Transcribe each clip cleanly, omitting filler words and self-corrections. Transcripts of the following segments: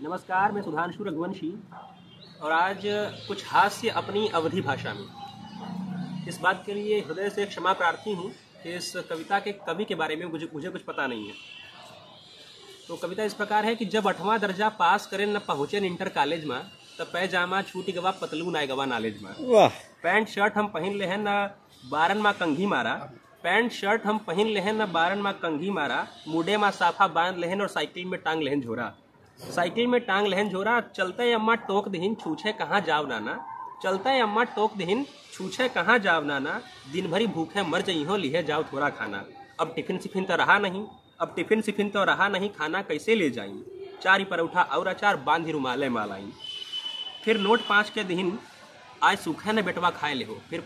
नमस्कार, मैं सुधांशु रघुवंशी और आज कुछ हास्य अपनी अवधी भाषा में। इस बात के लिए हृदय से क्षमा प्रार्थी हूँ कि इस कविता के कवि के बारे में मुझे कुछ पता नहीं है। तो कविता इस प्रकार है कि जब 8वां दर्जा पास करें न पहुँचे इंटर कॉलेज में, तब पैजामा छूटी गवा पतलू नाय गवा नॉलेज में। पैंट शर्ट हम पहन ले हैं न 12 माँ कंघी मारा, पैंट शर्ट हम पहन ले हैं न 12 माँ कंघी मारा, मुडे माँ साफा बांध लेहन और साइकिल में टांग लेहन झोरा। साइकिल में टांग लेहन झोरा, चलते अम्मा टोक दहिन छूछे कहाँ जाव नाना, चलते अम्मा टोक दहिन छूछे कहाँ जाव नाना, दिन भरी भूखे मर जइहो लिहे जाओ थोड़ा खाना। अब टिफिन सिफिन तो रहा नहीं, अब टिफिन सिफिन तो रहा नहीं, खाना कैसे ले जाई, 4 परोठा और अचार बांधी रुमाले मालाई। फिर नोट 5 के दिन आज सूखा न बेटवा खाए ले हो, फिर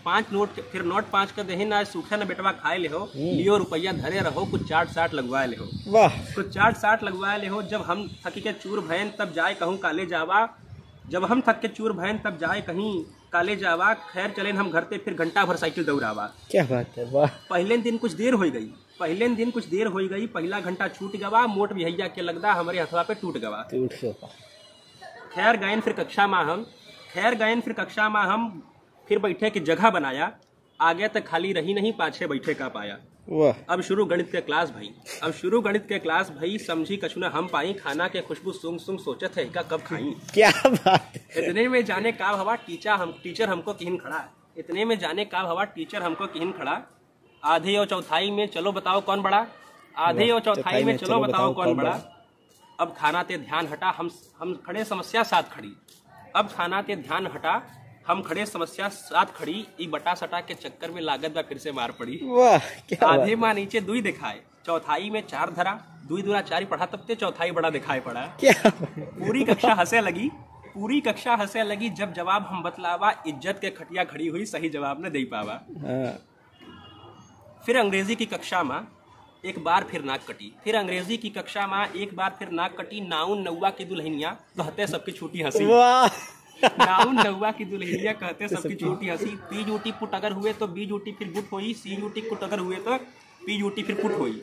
नोट 5 के दिन आज सूखा न बेटवा खाए ले हो, लियो रुपया धरे रहो कुछ चाट साट लगवाए ले हो। कुछ चाट साट लगवाए ले हो। जब हम थक के चूर भयन तब जाए कहूँ काले जावा, जब हम थक के चूर भयन तब जाए कहीं काले जावा, खैर चलें हम घर ते फिर घंटा भर साइकिल दौड़ावा। क्या बात है, वाह। पहले दिन कुछ देर हो गई, पहला घंटा छूट गवा, मोट भैया के लगदा हमारे हथवा पे टूट गवा। खैर गए फिर कक्षा में हम फिर बैठे की जगह बनाया, आगे तक खाली रही नहीं पाछे बैठे का पाया। अब शुरू गणित के क्लास भई, समझी कछुना हम पाई, खाना के खुशबू सूंघ सूंघ सोचत है का कब खाई। क्या बात है। इतने में जाने का हवा टीचर हमको किहिन खड़ा, इतने में जाने का हवा टीचर हमको किहिन खड़ा, आधे और चौथाई में चलो बताओ कौन बड़ा, आधे और चौथाई में चलो बताओ कौन बड़ा। अब खाना ते ध्यान हटा, हम खड़े समस्या साथ खड़ी, अब खाना ते ध्यान हटा, हम खड़े समस्या साथ खड़ी, ई बटा सटा के चक्कर में लागत बा फिर से मार पड़ी। आधे माँ नीचे 2 दिखाए, चौथाई में 4 धरा, 2 दूना 4 पढ़ा, तब ते चौथाई बड़ा दिखाई पड़ा। पूरी कक्षा हंसे लगी, जब जवाब हम बतलावा, इज्जत के खटिया खड़ी हुई, सही जवाब न दे पावा। फिर अंग्रेजी की कक्षा में एक बार फिर नाक कटी, नाउन नौवा की दुल्हनिया कहते सबकी छोटी हंसी, नाउन नौवा की दुल्हनिया कहते सबकी छोटी हंसी। पी यूटी पुट अगर हुए तो बी यूटी फिर गुट होई, सी यूटी कुट अगर हुए तो पी यूटी फिर पुट होई,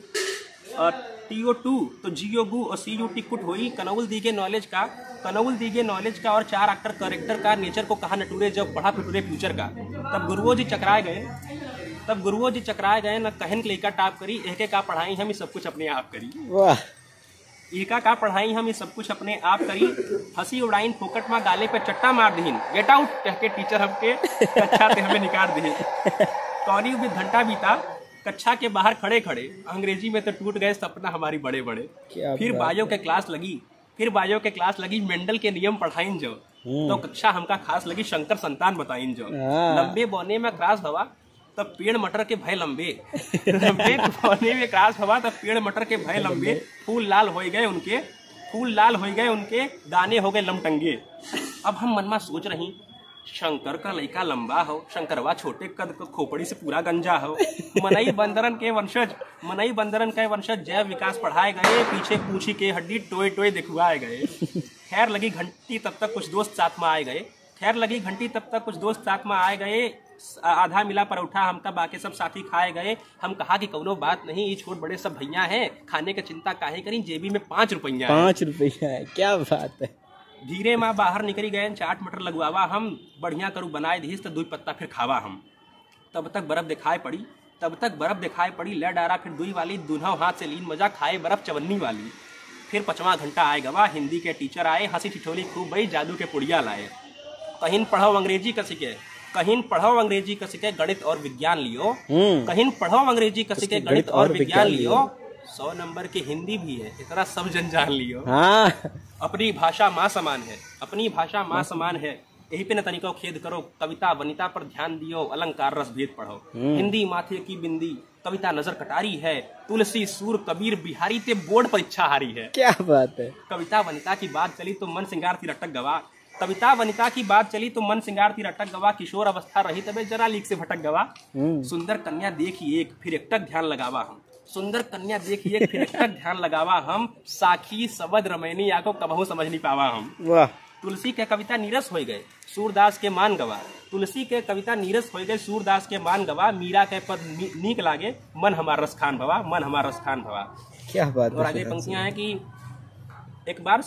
और टीओ टू तो जीओ गु और सी यूटी कुट होई। कनौल दीगे नॉलेज का और 4 एक्टर करेक्टर का, नेचर को कहा नटूरे जब पढ़ा फिटूरे फ्यूचर का। तब गुरुओं जी चकराए गए न कहन के लेकर टाप करी, एके का पढ़ाई हम सब कुछ अपने आप करी। एका का पढ़ाई हम सब कुछ अपने आप करी, हंसी उड़ाइन फोकट में गाले पे चट्टा मार दीन, गेट आउट कह के टीचर हमके कक्षा से हमें निकाल दीन। कौनी भी घंटा बीता कक्षा के बाहर खड़े खड़े, अंग्रेजी में तो टूट गए सपना हमारी बड़े बड़े। फिर बायो के क्लास लगी, मेंडल के नियम पढ़ाइन जो, तो कक्षा हमका खास लगी, शंकर संतान बताइन जो। लंबे बौने में क्रास हवा तब पेड़ मटर के भय लंबे, बौने में क्रास हवा तब पेड़ मटर के भय लंबे, फूल लाल हो गए उनके दाने हो गए लमटंगे। अब हम मन में सोच रही, शंकर का लड़का लंबा हो, शंकरवा छोटे कद को खोपड़ी से पूरा गंजा हो। मनई बंदरन के वंशज जय विकास पढ़ाए गए, पीछे पूछी के हड्डी टोए टोए दिखवाए गए। खैर लगी घंटी तब तक कुछ दोस्त साथ में आए गए, आधा मिला परोठा हमका बाकी सब साथी खाए गए। हम कहा कि कौनो बात नहीं, ये छोट बड़े सब भैया हैं, खाने की चिंता काहे करी, जेबी में 5 रुपया है। क्या बात है। धीरे माँ बाहर निकली गए, चाट मटर लगवावा हम, बढ़िया करू बनाए दीस तो 2 पत्ता फिर खावा हम। तब तक बर्फ दिखाई पड़ी, ले डारा फिर 2 वाली, दूल्हा हाथ से लीन मजा खाए बर्फ चवन्नी वाली। फिर 5वां घंटा आए गवा, हिंदी के टीचर आए, हंसी ठिठोली खूब भई, जादू के पुड़िया लाए। कहीं पढ़ो अंग्रेजी कसिके गणित और विज्ञान लियो, 100 नंबर की हिंदी भी है, इतना सब जन जान लियो। अपनी भाषा माँ समान है, यही पे न तनिको खेद करो, कविता वनिता पर ध्यान दियो, अलंकार रस भेद पढ़ो। हिंदी माथे की बिंदी, कविता नजर कटारी है, तुलसी सूर कबीर बिहारी ते बोर्ड परीक्षा हारी है। क्या बात है। कविता वनिता की बात चली तो मन सिंगार थी रटक गवा, किशोर अवस्था रही तबे जरा लीक से भटक गवा। सुंदर कन्या देखी एक फिर एकटक ध्यान लगावा हम, साखी सबद रमैनी आको कबहू समझ नहीं पावा हम। तुलसी के कविता नीरस हो गए, सूरदास के मान गवा, मीरा के पद नीक लागे, मन हमार रसखान भवा। क्या बात। और आगे पंक्तियां हैं कि एक बार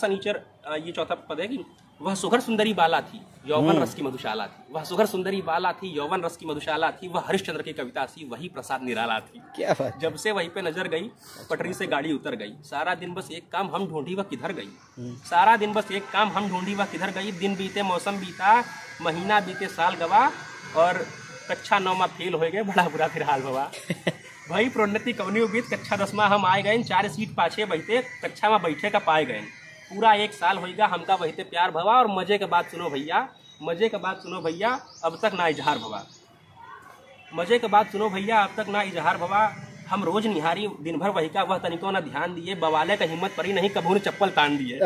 ये चौथा पद है कि वह सुघर सुंदरी बाला थी, यौवन रस की मधुशाला थी। वह सुघर सुंदरी बाला थी, यौवन रस की मधुशाला थी। वह हरिश्चंद्र की कविता थी, वही प्रसाद निराला थी। क्या बात। जब से वहीं पे नजर गई, पटरी से गाड़ी उतर गई। सारा दिन बस एक काम हम ढूंढी, वह किधर गई। सारा दिन बस एक काम हम ढूंढी, वह किधर गई। दिन बीते मौसम बीता, महीना बीते साल गवा, और कक्षा 9 फेल हो गए, बड़ा बुरा फिर हाल भवा। भाई प्रोन्नति कवनी बीत, कक्षा 10 हम आए गए। 4 सीट पाछे बैठे, कक्षा में बैठे का पाए गए। पूरा 1 साल होएगा हमका वहीते प्यार भवा। और मजे के बात सुनो भैया, मजे के बात सुनो भैया, अब तक ना इजहार भवा। मजे के बात सुनो भैया, अब तक ना इजहार भवा। हम रोज निहारी दिन भर वही का, वह तनिको ना ध्यान दिए। बवाले का हिम्मत पड़ी नहीं, कभू ने चप्पल तान दिए।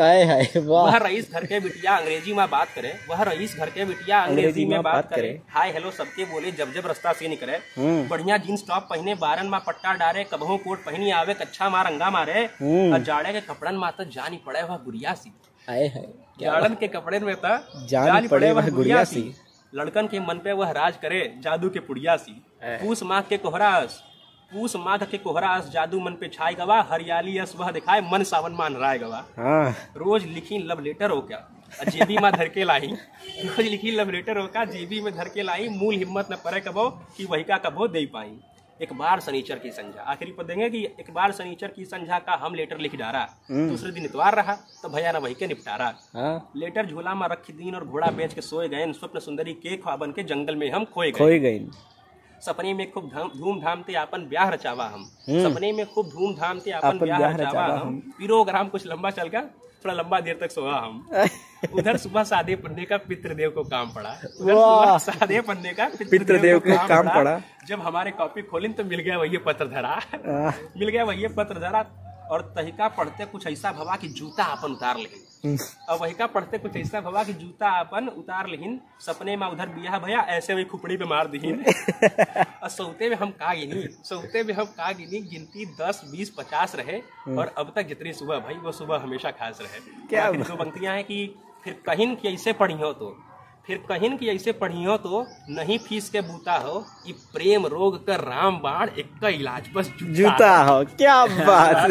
वह रईस घर के बिटिया अंग्रेजी में बात करे, वह रईस घर के बिटिया अंग्रेजी में बात करे। हाय हेलो सबके बोले, जब जब रास्ता से निकले। बढ़िया जींस टॉप पहने, बारन में पट्टा डारे, कबहू कोट पहनी आवे, कच्छा मार रंगा मारे। और जाड़े के कपड़न में तो जानी पड़े वह गुड़िया सी। जाड़न के कपड़े में तो जानी पड़े वह गुड़िया सी। लड़कन के मन पे वह राज करे, जादू के पुड़िया सी। पूस माघ के कोहरास, पूस माघ के कोहरास, जादू मन पे छाए गवा। हरियाली यस वह दिखाए, मन सावन मान राय गवा। रोज लिखी लव लेटर हो क्या, जेबी में धर के लाई। रोज लिखी लव लेटर हो क्या, जेबी में धर के लाई। मूल हिम्मत न परे कबो, कि वही का कबो दे पाई। एक बार शनिचर की संझा, आखिरी पद देंगे कि एक बार शनिचर की संझा का हम लेटर लिख डारा। दूसरे दिन इतवार रहा, तो भैया न वही के निपटारा। लेटर झोला में रखी दीन, और घोड़ा बेच के सोए गए। स्वप्न सुंदरी के ख्वाबन के जंगल में हम खोए गए। सपने में खूब धूमधाम ते आपन ब्याह रचावा हम। सपने में खूब धूमधाम ते आपन ब्याह रचावा हम। प्रोग्राम कुछ लंबा चल गया, थोड़ा लंबा देर तक सोया हम। उधर सुबह सादे पन्ने का पितृदेव को काम पड़ा। उधर सादे पन्ने का पितृदेव को काम पड़ा। जब हमारे कॉपी खोली तो मिल गया वही पत्र धरा। मिल गया वही पत्र धरा। और तहिका पढ़ते कुछ ऐसा भवा कि जूता अपन उतार लेहिन। और वही का पढ़ते कुछ ऐसा भवा कि जूता अपन उतार लेहिन। सपने में उधर बियाह भैया, ऐसे वही खुपड़ी पे मार दीहिन। और सौते में हम का गिनी, सौते में हम का गिनी, गिनती 10, 20, 50 रहे। और अब तक जितनी सुबह भाई, वो सुबह हमेशा खास रहे। क्या दो पंक्तियां हैं कि फिर कहिन कि ऐसे पढ़ी हो तो, फिर कहिन कि ऐसे पढ़ी हो तो, नहीं फीस के बूता हो। कि प्रेम रोग कर राम बाण, एक का इलाज बस जूता हो। क्या बात।